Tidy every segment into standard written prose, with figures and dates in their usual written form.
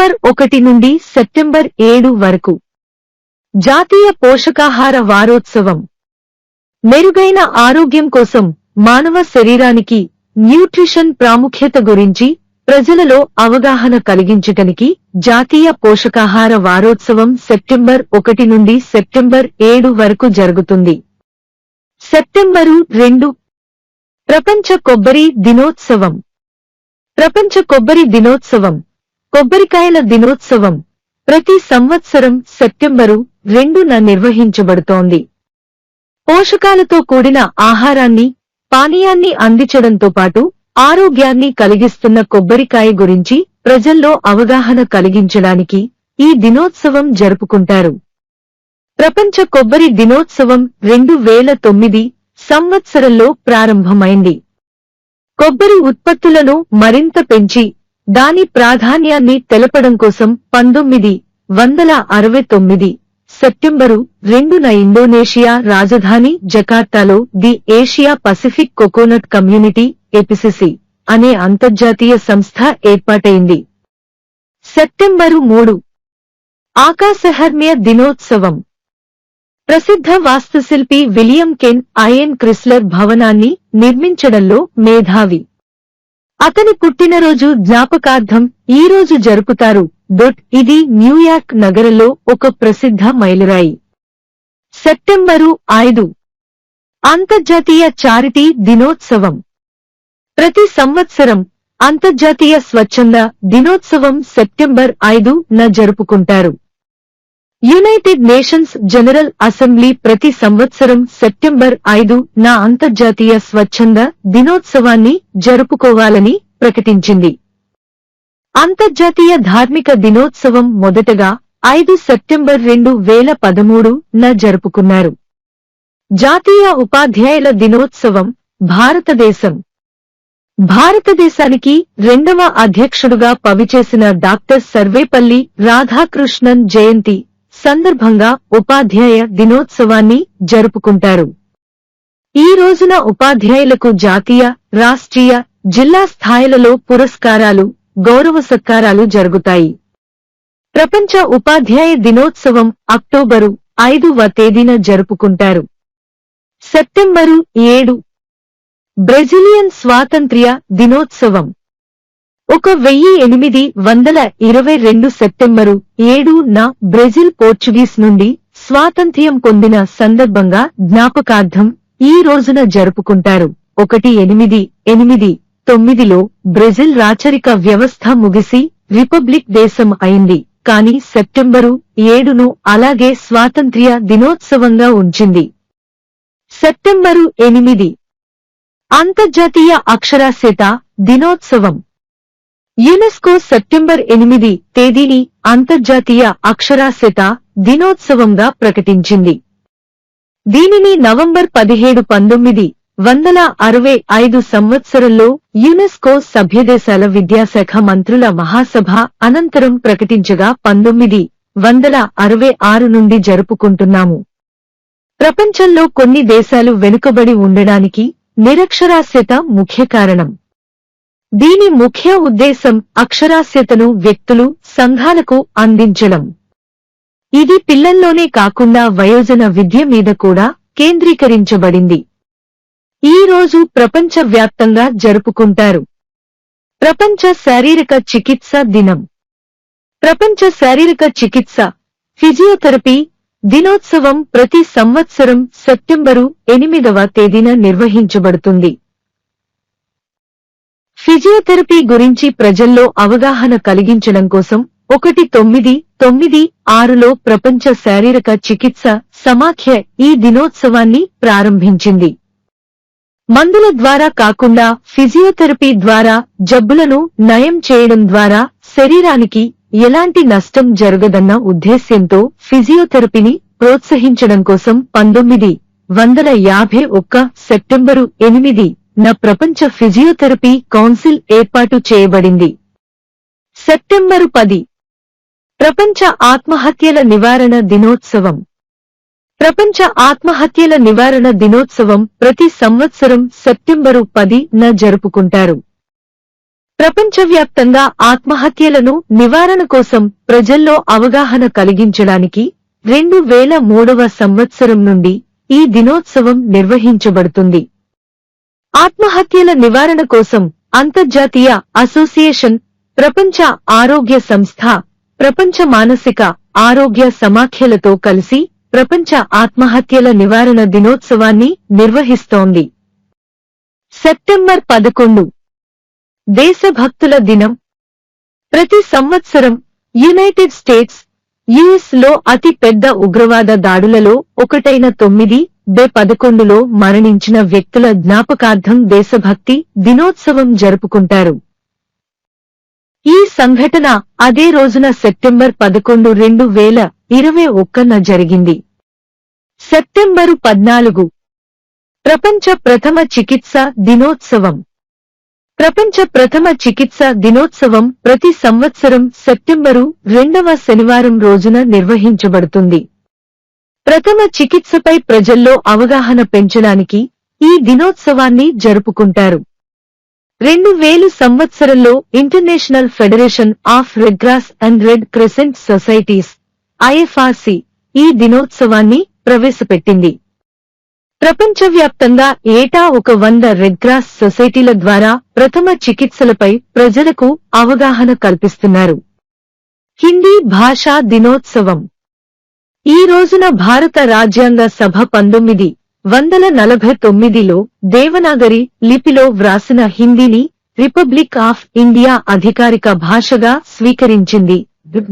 September 1 నుండి September 7 వరకు జాతీయ పోషకాహార వారోత్సవం. మెరుగైన ఆరోగ్యం కోసం మానవ శరీరానికి న్యూట్రిషన్ ప్రాముఖ్యత గురించి ప్రజలలో అవగాహన కలిగించటానికి జాతీయ పోషకాహార వారోత్సవం సెప్టెంబర్ 1 నుండి సెప్టెంబర్ 7 వరకు జరుగుతుంది. సెప్టెంబరు 2 ప్రపంచ కొబ్బరి దినోత్సవం. ప్రపంచ కొబ్బరి దినోత్సవం, కొబ్బరికాయల దినోత్సవం ప్రతి సంవత్సరం సెప్టెంబరు 2న నిర్వహించబడుతోంది. పోషకాలతో కూడిన ఆహారాన్ని, పానీయాన్ని అందించడంతో పాటు ఆరోగ్యాన్ని కలిగిస్తున్న కొబ్బరికాయ గురించి ప్రజల్లో అవగాహన కలిగించడానికి ఈ దినోత్సవం జరుపుకుంటారు. ప్రపంచ కొబ్బరి దినోత్సవం 2009 సంవత్సరంలో ప్రారంభమైంది. కొబ్బరి ఉత్పత్తులను మరింత పెంచి దాని ప్రాధాన్యాన్ని తెలపడం కోసం 1969 సెప్టెంబరు 2న ఇండోనేషియా రాజధాని జకార్తాలో the Asia Pacific coconut community APCC అనే అంతర్జాతీయ సంస్థ ఏర్పాటైంది. సెప్టెంబరు 3 ఆకాశహర్మ్య దినోత్సవం. ప్రసిద్ధ వాస్తుశిల్పి విలియం కెన్ ఐఎన్ క్రిస్లర్ భవనాన్ని నిర్మించడంలో మేధావి. అతని పుట్టినరోజు జ్ఞాపకార్థం ఈ రోజు జరుపుతారు. ఇది న్యూయార్క్ నగరంలో ఒక ప్రసిద్ధ మైలురాయి. సెప్టెంబరు 5 అంతర్జాతీయ చారిటీ దినోత్సవం. ప్రతి సంవత్సరం అంతర్జాతీయ స్వచ్ఛంద దినోత్సవం సెప్టెంబర్ 5న జరుపుకుంటారు. యునైటెడ్ నేషన్స్ జనరల్ అసెంబ్లీ ప్రతి సంవత్సరం సెప్టెంబర్ 5న అంతర్జాతీయ స్వచ్ఛంద దినోత్సవాన్ని జరుపుకోవాలని ప్రకటించింది. అంతర్జాతీయ ధార్మిక దినోత్సవం మొదటగా 5 సెప్టెంబర్ 2013న జరుపుకున్నారు. జాతీయ ఉపాధ్యాయుల దినోత్సవం. భారతదేశం భారతదేశానికి 2వ అధ్యక్షుడుగా పనిచేసిన డాక్టర్ సర్వేపల్లి రాధాకృష్ణన్ జయంతి సందర్భంగా ఉపాధ్యాయ దినోత్సవాన్ని జరుపుకుంటారు. ఈ రోజున ఉపాధ్యాయులకు జాతీయ, రాష్ట్రీయ, జిల్లా స్థాయిలలో పురస్కారాలు, గౌరవ సత్కారాలు జరుగుతాయి. ప్రపంచ ఉపాధ్యాయ దినోత్సవం అక్టోబరు 5వ తేదీన జరుపుకుంటారు. సెప్టెంబరు 7 బ్రెజిలియన్ స్వాతంత్ర్య దినోత్సవం. 1822 సెప్టెంబరు 7న బ్రెజిల్ పోర్చుగీస్ నుండి స్వాతంత్ర్యం పొందిన సందర్భంగా జ్ఞాపకార్థం ఈ రోజున జరుపుకుంటారు. 1889లో బ్రెజిల్ రాచరిక వ్యవస్థ ముగిసి రిపబ్లిక్ దేశం అయింది. కానీ సెప్టెంబరు 7ను అలాగే స్వాతంత్ర్య దినోత్సవంగా ఉంచింది. సెప్టెంబరు 8 అంతర్జాతీయ అక్షరాస్యత దినోత్సవం. యునెస్కో సెప్టెంబర్ 8 తేదీని అంతర్జాతీయ అక్షరాస్యత దినోత్సవంగా ప్రకటించింది. దీనిని నవంబర్ 17, 1965 సంవత్సరంలో యునెస్కో సభ్యదేశాల విద్యాశాఖ మంత్రుల మహాసభ అనంతరం ప్రకటించగా 1966 నుండి జరుపుకుంటున్నాము. ప్రపంచంలో కొన్ని దేశాలు వెనుకబడి ఉండడానికి నిరక్షరాస్యత ముఖ్య కారణం. దీని ముఖ్య ఉద్దేశం అక్షరాస్యతను వ్యక్తులు, సంఘాలకు అందించడం. ఇది పిల్లల్లోనే కాకుండా వయోజన విద్య మీద కూడా కేంద్రీకరించబడింది. ఈ రోజు ప్రపంచవ్యాప్తంగా జరుపుకుంటారు. ప్రపంచ శారీరక చికిత్స దినం. ప్రపంచ శారీరక చికిత్స, ఫిజియోథెరపీ దినోత్సవం ప్రతి సంవత్సరం సెప్టెంబరు 8వ తేదీన నిర్వహించబడుతుంది. ఫిజియోథెరపీ గురించి ప్రజల్లో అవగాహన కలిగించడం కోసం 1996లో ప్రపంచ శారీరక చికిత్స సమాఖ్య ఈ దినోత్సవాన్ని ప్రారంభించింది. మందుల ద్వారా కాకుండా ఫిజియోథెరపీ ద్వారా జబ్బులను నయం చేయడం ద్వారా శరీరానికి ఎలాంటి నష్టం జరగదన్న ఉద్దేశ్యంతో ఫిజియోథెరపీని ప్రోత్సహించడం కోసం 1951 సెప్టెంబరు 8న ప్రపంచ ఫిజియోథెరపీ కౌన్సిల్ ఏర్పాటు చేయబడింది. సెప్టెంబరు 10 ప్రపంచ ఆత్మహత్యల నివారణ దినోత్సవం. ప్రపంచ ఆత్మహత్యల నివారణ దినోత్సవం ప్రతి సంవత్సరం సెప్టెంబరు 10న జరుపుకుంటారు. ప్రపంచవ్యాప్తంగా ఆత్మహత్యలను నివారణ కోసం ప్రజల్లో అవగాహన కలిగించడానికి 2003వ సంవత్సరం నుండి ఈ దినోత్సవం నిర్వహించబడుతుంది. ఆత్మహత్యల నివారణ కోసం అంతర్జాతీయ అసోసియేషన్, ప్రపంచ ఆరోగ్య సంస్థ, ప్రపంచ మానసిక ఆరోగ్య సమాఖ్యలతో కలిసి ప్రపంచ ఆత్మహత్యల నివారణ దినోత్సవాన్ని నిర్వహిస్తోంది. సెప్టెంబర్ 11 దేశభక్తుల దినం. ప్రతి సంవత్సరం యునైటెడ్ స్టేట్స్, యుఎస్ లో అతి పెద్ద ఉగ్రవాద దాడులలో ఒకటైన 9/11లో మరణించిన వ్యక్తుల జ్ఞాపకార్థం దేశభక్తి దినోత్సవం జరుపుకుంటారు. ఈ సంఘటన అదే రోజున సెప్టెంబర్ 11, 2021న జరిగింది. సెప్టెంబరు 14 ప్రపంచ ప్రథమ చికిత్స దినోత్సవం. ప్రపంచ ప్రథమ చికిత్స దినోత్సవం ప్రతి సంవత్సరం సెప్టెంబరు 2వ శనివారం రోజున నిర్వహించబడుతుంది. ప్రథమ చికిత్సపై ప్రజల్లో అవగాహన పెంచడానికి ఈ దినోత్సవాన్ని జరుపుకుంటారు. 2000 సంవత్సరంలో international federation of red cross and red crescent societies IFRC ఈ దినోత్సవాన్ని ప్రవేశపెట్టింది. ప్రపంచవ్యాప్తంగా ఏటా 100 రెడ్ క్రాస్ సొసైటీల ద్వారా ప్రథమ చికిత్సలపై ప్రజలకు అవగాహన కల్పిస్తున్నారు. హిందీ భాషా దినోత్సవం. ఈ రోజున భారత రాజ్యాంగ సభ 1949లో దేవనాగరి లిపిలో వ్రాసిన హిందీని రిపబ్లిక్ ఆఫ్ ఇండియా అధికారిక భాషగా స్వీకరించింది.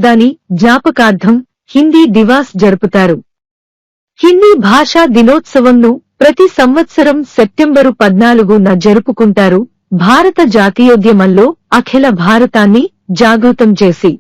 దాని జ్ఞాపకార్థం హిందీ దివాస్ జరుపుతారు. హిందీ భాషా దినోత్సవంను ప్రతి సంవత్సరం సెప్టెంబరు 14న జరుపుకుంటారు. భారత జాతీయోద్యమంలో అఖిల భారతాన్ని జాగృతం చేసి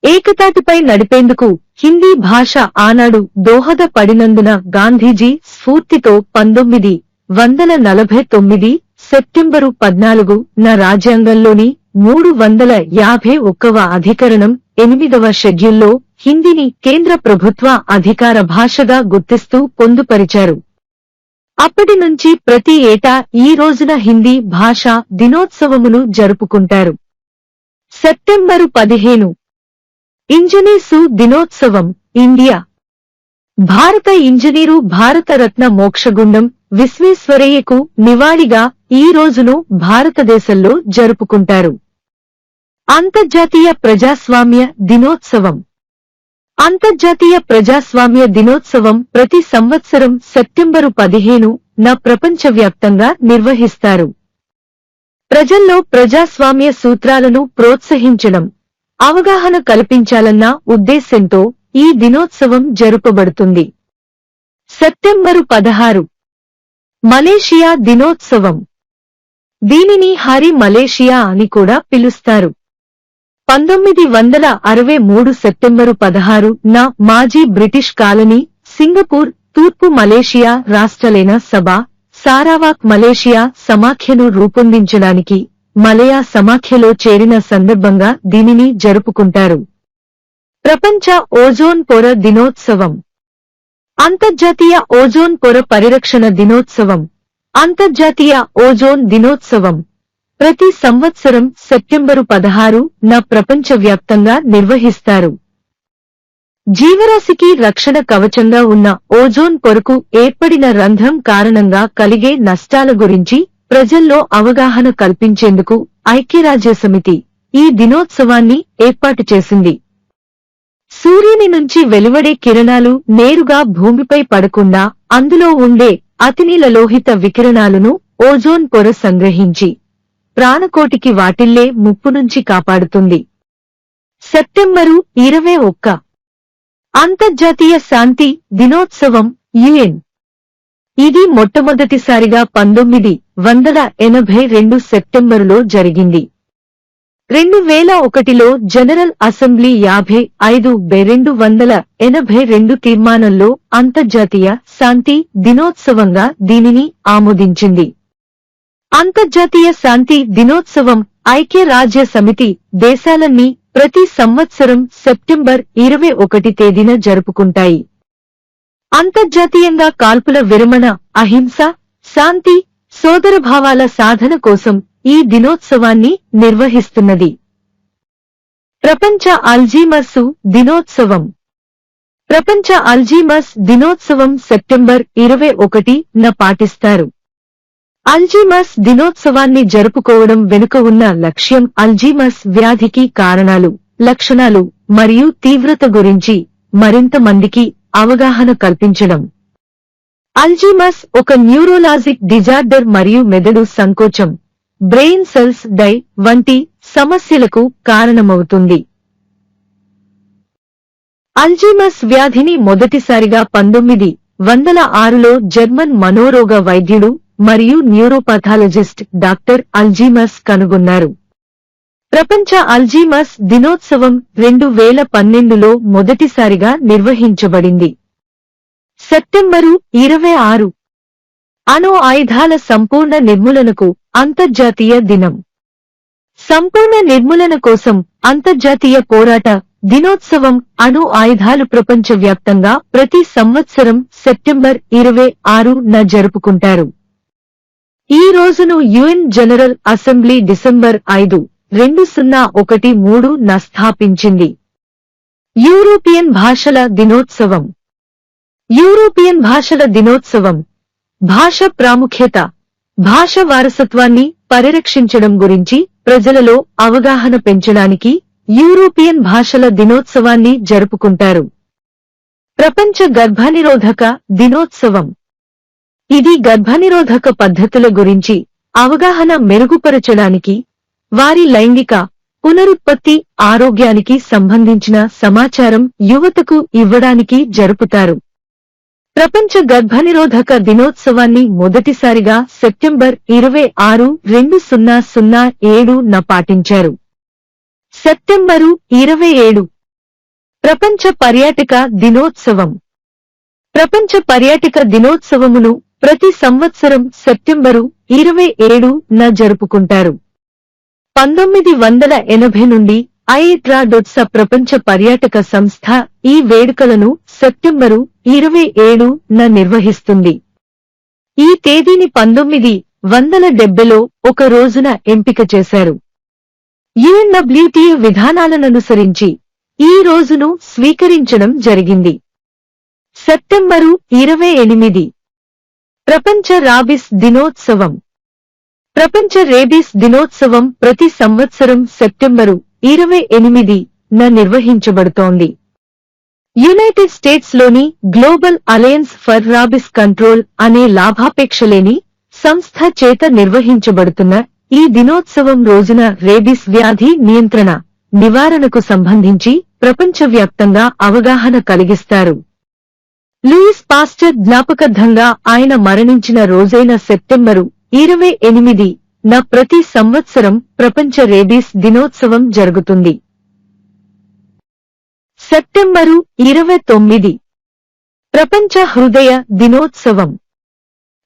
ఏకతాటిపై నడిపేందుకు హిందీ భాష ఆనాడు దోహదపడినందున గాంధీజీ స్ఫూర్తితో 1949 సెప్టెంబరు 14న రాజ్యాంగంలోని 351వ అధికరణం 8వ షెడ్యూల్లో హిందీని కేంద్ర ప్రభుత్వ అధికార భాషగా గుర్తిస్తూ పొందుపరిచారు. అప్పటి నుంచి ప్రతి ఏటా ఈ రోజున హిందీ భాషా దినోత్సవమును జరుపుకుంటారు. సెప్టెంబరు 15 ఇంజనీర్సు దినోత్సవం. ఇండియా. భారత ఇంజనీరు భారతరత్న మోక్షగుండం విశ్వేశ్వరయ్యకు నివాళిగా ఈ రోజును భారతదేశంలో జరుపుకుంటారు. అంతర్జాతీయ ప్రజాస్వామ్య దినోత్సవం. అంతర్జాతీయ ప్రజాస్వామ్య దినోత్సవం ప్రతి సంవత్సరం సెప్టెంబరు 15న ప్రపంచవ్యాప్తంగా నిర్వహిస్తారు. ప్రజల్లో ప్రజాస్వామ్య సూత్రాలను ప్రోత్సహించడం, అవగాహన కల్పించాలన్న ఉద్దేశ్యంతో ఈ దినోత్సవం జరుపబడుతుంది. సెప్టెంబరు 16 మలేషియా దినోత్సవం. దీనిని హరి మలేషియా అని కూడా పిలుస్తారు. 1963 సెప్టెంబరు 16న మాజీ బ్రిటిష్ కాలనీ సింగపూర్, తూర్పు మలేషియా రాష్ట్రాలైన సబా, సారావాక్ మలేషియా సమాఖ్యను రూపొందించడానికి మలయా సమాఖ్యలో చేరిన సందర్భంగా దీనిని జరుపుకుంటారు. ప్రపంచ ఓజోన్ పొర దినోత్సవం. అంతర్జాతీయ ఓజోన్ పొర పరిరక్షణ దినోత్సవం. అంతర్జాతీయ ఓజోన్ దినోత్సవం ప్రతి సంవత్సరం సెప్టెంబరు 16న ప్రపంచవ్యాప్తంగా నిర్వహిస్తారు. జీవరాశికి రక్షణ కవచంగా ఉన్న ఓజోన్ పొరకు ఏర్పడిన రంధ్రం కారణంగా కలిగే నష్టాల గురించి ప్రజల్లో అవగాహన కల్పించేందుకు ఐక్యరాజ్యసమితి ఈ దినోత్సవాన్ని ఏర్పాటు చేసింది. సూర్యుని నుంచి వెలువడే కిరణాలు నేరుగా భూమిపై పడకుండా అందులో ఉండే అతినీలలోహిత వికిరణాలను ఓజోన్ పొర సంగ్రహించి ప్రాణకోటికి వాటిల్లే ముప్పు నుంచి కాపాడుతుంది. సెప్టెంబరు 21 అంతర్జాతీయ శాంతి దినోత్సవం. UN ఇది మొట్టమొదటిసారిగా 1982 సెప్టెంబరులో జరిగింది. 2001లో జనరల్ అసెంబ్లీ 55/282 తీర్మానంలో అంతర్జాతీయ శాంతి దినోత్సవంగా దీనిని ఆమోదించింది. అంతర్జాతీయ శాంతి దినోత్సవం ఐక్యరాజ్య సమితి దేశాలన్నీ ప్రతి సంవత్సరం సెప్టెంబర్ 21 తేదీన జరుపుకుంటాయి. అంతర్జాతీయంగా కాల్పుల విరమణ, అహింస, శాంతి, సోదరభావాల సాధన కోసం ఈ దినోత్సవాన్ని నిర్వహిస్తున్నది. ప్రపంచ అల్జీమర్స్ దినోత్సవం. ప్రపంచ అల్జీమర్స్ దినోత్సవం సెప్టెంబర్ 21న పాటిస్తారు. అల్జీమర్స్ దినోత్సవాన్ని జరుపుకోవడం వెనుక ఉన్న లక్ష్యం అల్జీమర్స్ వ్యాధికి కారణాలు, లక్షణాలు మరియు తీవ్రత గురించి మరింత మందికి అవగాహన కల్పించడం. అల్జీమర్స్ ఒక న్యూరోలాజిక్ డిజార్డర్ మరియు మెదడు సంకోచం, బ్రెయిన్ సెల్స్ డై వంటి సమస్యలకు కారణమవుతుంది. అల్జీమర్స్ వ్యాధిని మొదటిసారిగా 1906లో జర్మన్ మనోరోగ వైద్యుడు మరియు న్యూరోపాథాలజిస్ట్ డాక్టర్ అల్జీమర్స్ కనుగొన్నారు. ప్రపంచ అల్జీమర్స్ దినోత్సవం 2012లో మొదటిసారిగా నిర్వహించబడింది. సెప్టెంబరు 26 అణు ఆయుధాల సంపూర్ణ నిర్మూలనకు అంతర్జాతీయ దినం. సంపూర్ణ నిర్మూలన కోసం అంతర్జాతీయ పోరాట దినోత్సవం అణు ఆయుధాలు ప్రపంచవ్యాప్తంగా ప్రతి సంవత్సరం సెప్టెంబర్ 26న జరుపుకుంటారు. ఈ రోజును యుఎన్ జనరల్ అసెంబ్లీ డిసెంబర్ 5, 2013న స్థాపించింది. యూరోపియన్ భాషల దినోత్సవం. యూరోపియన్ భాషల దినోత్సవం భాష ప్రాముఖ్యత, భాష వారసత్వాన్ని పరిరక్షించడం గురించి ప్రజలలో అవగాహన పెంచడానికి యూరోపియన్ భాషల దినోత్సవాన్ని జరుపుకుంటారు. ప్రపంచ గర్భనిరోధక దినోత్సవం. ఇది గర్భనిరోధక పద్ధతుల గురించి అవగాహన మెరుగుపరచడానికి, వారి లైంగిక పునరుత్పత్తి ఆరోగ్యానికి సంబంధించిన సమాచారం యువతకు ఇవ్వడానికి జరుపుతారు. ప్రపంచ గర్భనిరోధక దినోత్సవాన్ని మొదటిసారిగా సెప్టెంబర్ 26, 2007న పాటించారు. సెప్టెంబరు 27 ప్రపంచ పర్యాటక దినోత్సవం. ప్రపంచ పర్యాటక దినోత్సవమును ప్రతి సంవత్సరం సెప్టెంబరు 27న జరుపుకుంటారు. 1980 నుండి ఐట్రాడొట్స ప్రపంచ పర్యాటక సంస్థ ఈ వేడుకలను సెప్టెంబరు 27న నిర్వహిస్తుంది. ఈ తేదీని 1970లో ఒక రోజున ఎంపిక చేశారు. యుఎన్డబ్ల్యూటిఏ విధానాలననుసరించి ఈ రోజును స్వీకరించడం జరిగింది. సెప్టెంబరు 28 ప్రపంచ రాబిస్ దినోత్సవం. ప్రపంచ రేబీస్ దినోత్సవం ప్రతి సంవత్సరం సెప్టెంబరు 28న నిర్వహించబడుతోంది. యునైటెడ్ స్టేట్స్ లోని global alliance for rabies control అనే లాభాపేక్షలేని సంస్థ చేత నిర్వహించబడుతున్న ఈ దినోత్సవం రోజున రేబీస్ వ్యాధి నియంత్రణ, నివారణకు సంబంధించి ప్రపంచవ్యాప్తంగా అవగాహన కలిగిస్తారు. లూయిస్ పాస్టర్ జ్ఞాపకార్థంగా ఆయన మరణించిన రోజైన సెప్టెంబరు 28న ప్రతి సంవత్సరం ప్రపంచ రేబీస్ దినోత్సవం జరుగుతుంది. సెప్టెంబరు 29 ప్రపంచ హృదయ దినోత్సవం.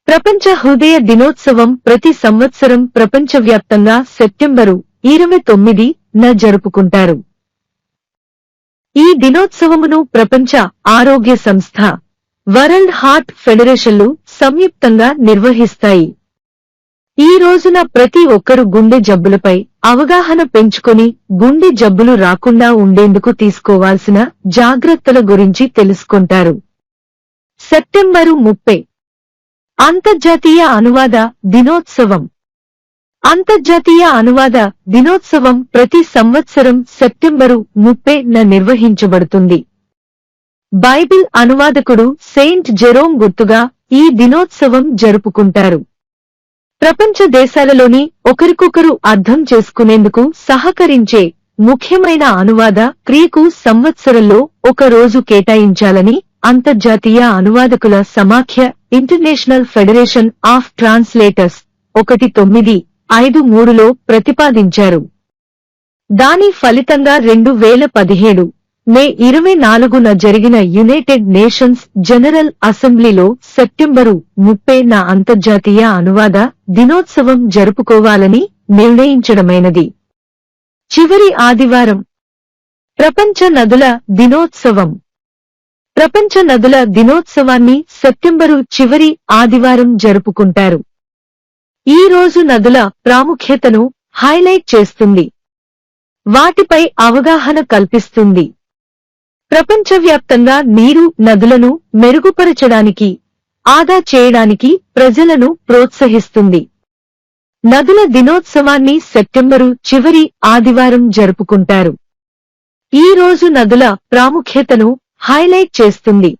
ప్రపంచ హృదయ దినోత్సవం ప్రతి సంవత్సరం ప్రపంచవ్యాప్తంగా సెప్టెంబరు 29న జరుపుకుంటారు. ఈ దినోత్సవమును ప్రపంచ ఆరోగ్య సంస్థ, వరల్డ్ హార్ట్ ఫెడరేషన్లు సంయుక్తంగా నిర్వహిస్తాయి. ఈ రోజున ప్రతి ఒక్కరు గుండె జబ్బులపై అవగాహన పెంచుకొని గుండె జబ్బులు రాకుండా ఉండేందుకు తీసుకోవాల్సిన జాగ్రత్తల గురించి తెలుసుకుంటారు. సెప్టెంబరు 30 అంతర్జాతీయ అనువాద దినోత్సవం. అంతర్జాతీయ అనువాద దినోత్సవం ప్రతి సంవత్సరం సెప్టెంబరు 30న నిర్వహించబడుతుంది. బైబిల్ అనువాదకుడు సెయింట్ జెరోమ్ గుర్తుగా ఈ దినోత్సవం జరుపుకుంటారు. ప్రపంచ దేశాలలోని ఒకరికొకరు అర్థం చేసుకునేందుకు సహకరించే ముఖ్యమైన అనువాద క్రియకు సంవత్సరంలో ఒక రోజు కేటాయించాలని అంతర్జాతీయ అనువాదకుల సమాఖ్య ఇంటర్నేషనల్ ఫెడరేషన్ ఆఫ్ ట్రాన్స్లేటర్స్ 1953లో ప్రతిపాదించారు. దాని ఫలితంగా 2017 మే 24న జరిగిన యునైటెడ్ నేషన్స్ జనరల్ అసెంబ్లీలో సెప్టెంబరు 30న అంతర్జాతీయ అనువాద దినోత్సవం జరుపుకోవాలని నిర్ణయించడమైనది. చివరి ఆదివారం ప్రపంచ నదుల దినోత్సవం. ప్రపంచ నదుల దినోత్సవాన్ని సెప్టెంబరు చివరి ఆదివారం జరుపుకుంటారు. ఈ రోజు నదుల ప్రాముఖ్యతను హైలైట్ చేస్తుంది, వాటిపై అవగాహన కల్పిస్తుంది. ప్రపంచవ్యాప్తంగా నీరు నదులను మెరుగుపరచడానికి, ఆదా చేయడానికి ప్రజలను ప్రోత్సహిస్తుంది. నదుల దినోత్సవాన్ని సెప్టెంబరు చివరి ఆదివారం జరుపుకుంటారు. ఈ రోజు నదుల ప్రాముఖ్యతను హైలైట్ చేస్తుంది.